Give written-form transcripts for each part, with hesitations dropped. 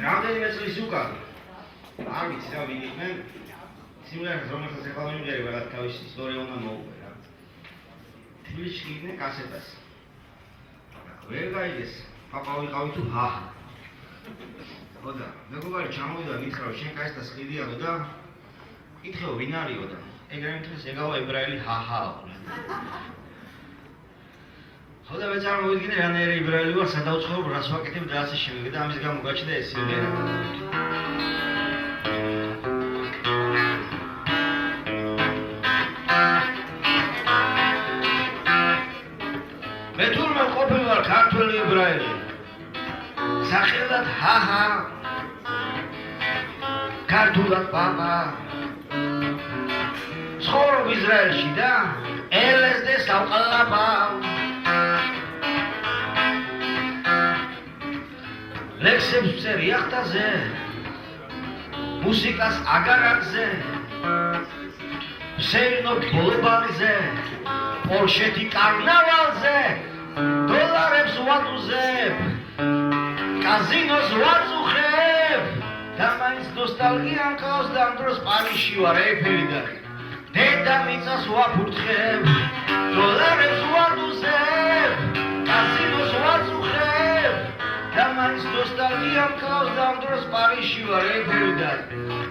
რამდენიმე წლის უკან არ ვიცი რა ვინ იყვნენ სიმღერას რომელსაც ეხლა მიმღერება რა თავის ისტორია უნდა მოუყვე რა თბილისში იყვნენ კასეტას ვერ გაიგეს პაპა ვიყავი თუ ჰაჰა ხოდა მეგობარი ჩამოვიდა მითხრა რომ შენ კასეტას ხიდიაო და ითხრა ვინ არისო და ეგრე მითხრეს ეგაო ებრაელი ჰაჰაო ხოდა მე წარმოვიდგინე რანაირი ებრაელი ვარ სადავცხოვრობ რას ვაკეთებ და ასე შემდეგ და ამის გამო გაჩნდა ეს სიმღერა მე თურმე ყოფილი ვარ ქართველი ებრაელი სახელად ჰაჰა ქართულად პაპა ცხოვრობ ისრაელში და LSD სავყალაბავ ლექსებს ვწერი იახტაზე მუსიკას აგარაკზე ვსეირნობ ბოლბალზე პორშეთი კარნავალზე დოლარებს ვატუზებ კაზინოს ვაწუხებ და მაინც ნოსტალგია მყავს და ამ დროს პარიზში ვარ ეიფელიდან დედამიწას ვაფურთხებ დოლარებს ვატუზებ კაზინოს ვაწუხებ და მაინც ნოსტალგია მყავს და ამ დროს პარიზში ვარ ეიფელიდან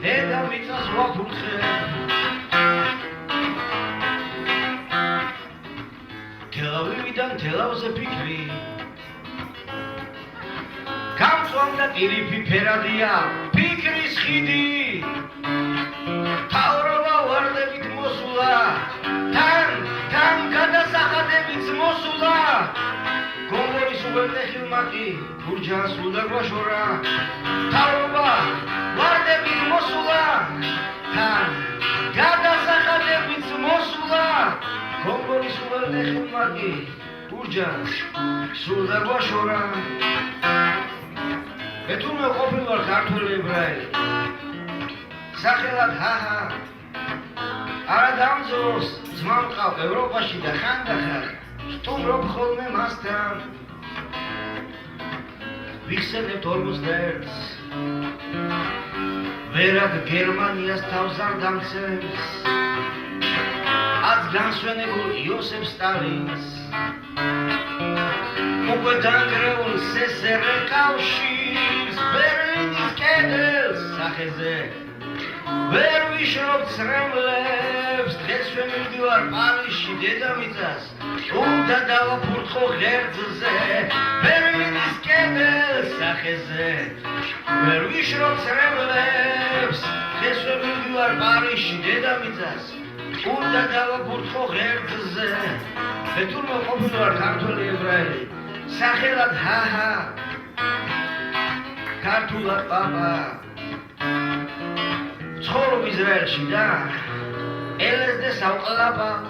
დედამიწას ვაფურთხებ თელავივიდან თელავზე ფიქრი გამწვამ და ტირიფი ფერადია ფიქრის ხიდი თავრობა ვარდებით მოსულა თან გადასახადებით მოსულა გომბორის უერთეხილმაკი გურჯას უნდა გვაშორა თავრობა ვარდებით მოსულა თან გადასახადებით მოსულა გომბორის უერთეხილმაკი გურჯას უნდა გვაშორა მე თურმე ყოფილი ვარ ქართველი ებრაელი სახელად ჰაჰა არა დამძოს ძმა მყავ ევროპაში და ხანდახან სტუმრობ ხოლმე მასთან ვიხსენებთ 41-ს ვერად გერმანიას თავს არ დამცემს აც განსვენებულ იოსებ სტალინს უკვე დანგრეულ ssr კავშირს ბერლინის კედელს სახეზე ვერ ვიშრობ ცრემლებს დღესვე მივდივარ პარიზში დედამიწას უნდა დავაფურთხო ღერძზე ბერლინის კედელს სახეზე ვერ ვიშრობ ცრემლებს დღესვე მივდივარ პარიზში დედამიწას უნდა დავაფურთხო ღერძზე მე თურმე ყოფილი ვარ ქართველი ებრაელი სახელად ჰაჰა ქართულად პაპა ცხოვრობ ისრაელში და LSD სავყალაბავ